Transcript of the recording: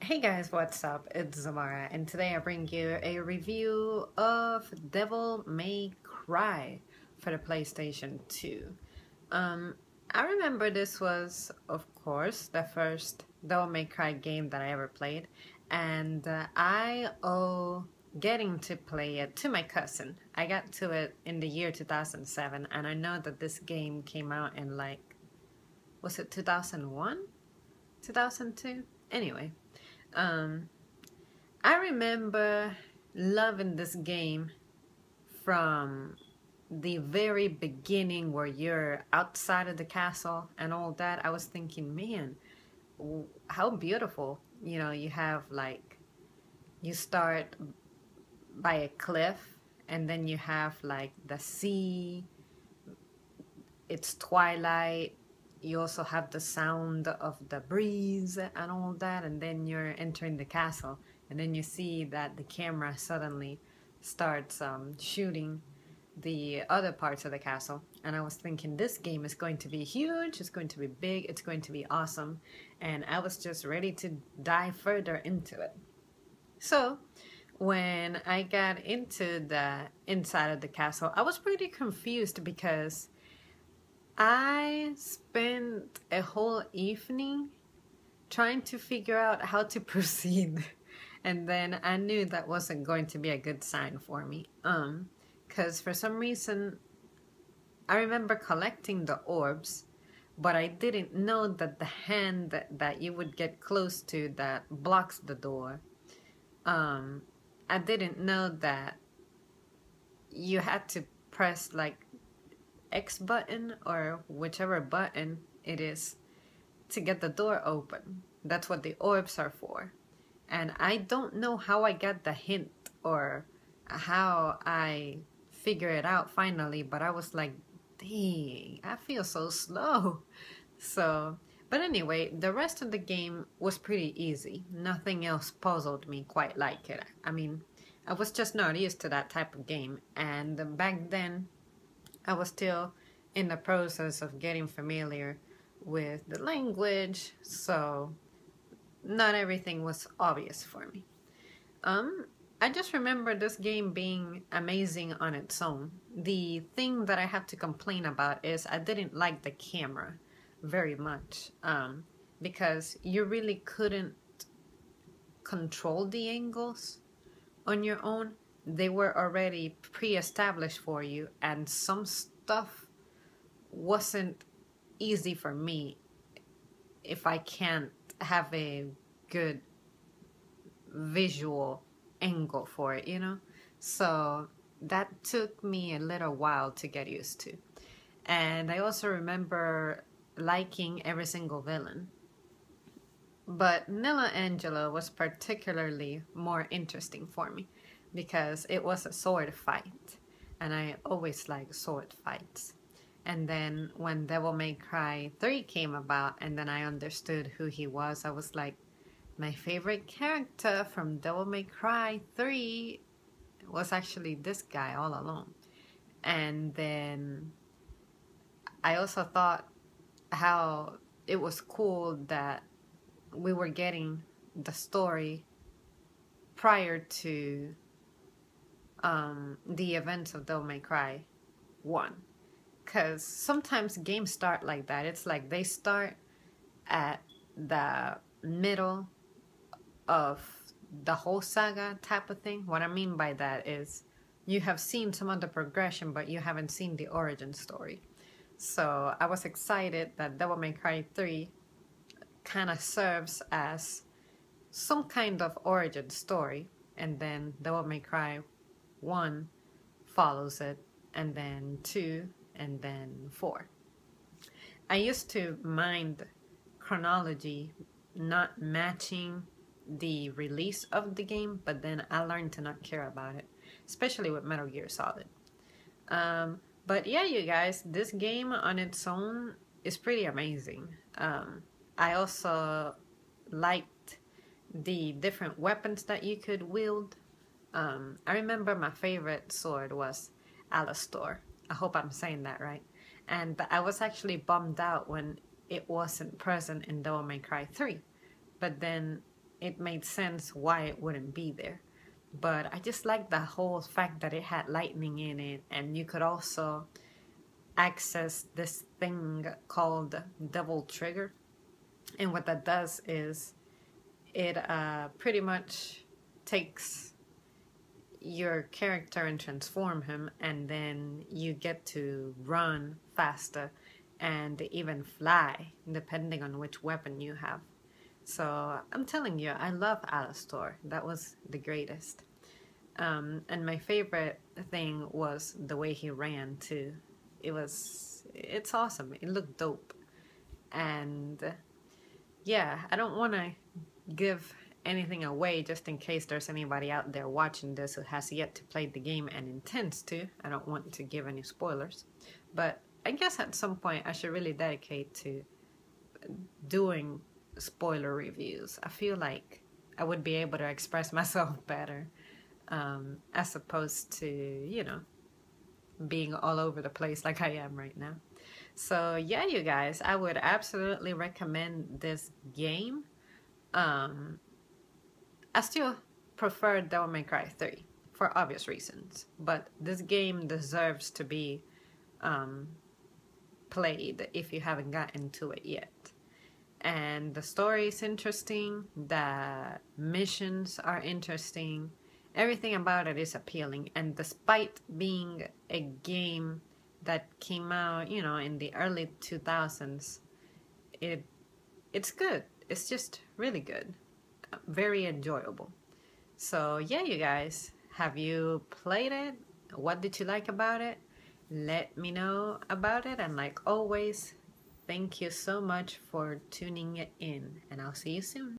Hey guys, what's up? It's Zamara, and today I bring you a review of Devil May Cry for the PlayStation 2. Um, I remember this was, of course, the first Devil May Cry game that I ever played, and I owe getting to play it to my cousin. I got to it in the year 2007, and I know that this game came out in was it 2001? 2002? Anyway. Um, I remember loving this game from the very beginning where you're outside of the castle and all that. I was thinking, man, how beautiful. You know, you have you start by a cliff and then you have like the sea, it's twilight. You also have the sound of the breeze and all that, and then you're entering the castle, and then you see that the camera suddenly starts shooting the other parts of the castle. And I was thinking, this game is going to be huge, it's going to be big, it's going to be awesome, and I was just ready to dive further into it. So when I got into the inside of the castle, I was pretty confused because I spent a whole evening trying to figure out how to proceed. And then I knew that wasn't going to be a good sign for me. Because for some reason, I remember collecting the orbs, but I didn't know that the hand that you would get close to that blocks the door, I didn't know that you had to press like X button or whichever button it is to get the door open. That's what the orbs are for. And I don't know how I got the hint or how I figure it out finally, but I was like, dang, I feel so slow. But anyway, the rest of the game was pretty easy. Nothing else puzzled me quite like it. I mean, I was just not used to that type of game, and back then I was still in the process of getting familiar with the language, so not everything was obvious for me. I just remember this game being amazing on its own. The thing that I have to complain about is I didn't like the camera very much, because you really couldn't control the angles on your own. They were already pre-established for you, and some stuff wasn't easy for me if I can't have a good visual angle for it, you know? So that took me a little while to get used to. And I also remember liking every single villain. But Nilla Angela was particularly more interesting for me because it was a sword fight, and I always like sword fights. And then when Devil May Cry 3 came about and then I understood who he was, I was like, my favorite character from Devil May Cry 3 was actually this guy all along. And then I also thought how it was cool that we were getting the story prior to the events of Devil May Cry 1. Because sometimes games start like that. It's like they start at the middle of the whole saga type of thing. What I mean by that is you have seen some of the progression, but you haven't seen the origin story. So I was excited that Devil May Cry 3 kind of serves as some kind of origin story, and then Devil May Cry 1 follows it, and then 2, and then 4. I used to mind chronology not matching the release of the game, but then I learned to not care about it, especially with Metal Gear Solid. But yeah, you guys, this game on its own is pretty amazing. I also liked the different weapons that you could wield. I remember my favorite sword was Alastor. I hope I'm saying that right. And I was actually bummed out when it wasn't present in Devil May Cry 3. But then it made sense why it wouldn't be there. But I just like the whole fact that it had lightning in it, and you could also access this thing called Devil Trigger. And what that does is it pretty much takes your character and transform him, and then you get to run faster and even fly depending on which weapon you have. So I'm telling you, I love Alastor. That was the greatest. And my favorite thing was the way he ran too. It's awesome. It looked dope. And yeah, I don't want to give anything away just in case there's anybody out there watching this who has yet to play the game and intends to. I don't want to give any spoilers. But I guess at some point I should really dedicate to doing spoiler reviews. I feel like I would be able to express myself better, as opposed to, you know, being all over the place like I am right now. So yeah, you guys, I would absolutely recommend this game. I still prefer Devil May Cry 3 for obvious reasons, but this game deserves to be played if you haven't gotten to it yet. And the story is interesting, the missions are interesting, everything about it is appealing. And despite being a game that came out, you know, in the early 2000s, it's good. It's just really good. Very enjoyable. So yeah, you guys, have you played it? What did you like about it? Let me know about it. And like always, thank you so much for tuning in, and I'll see you soon.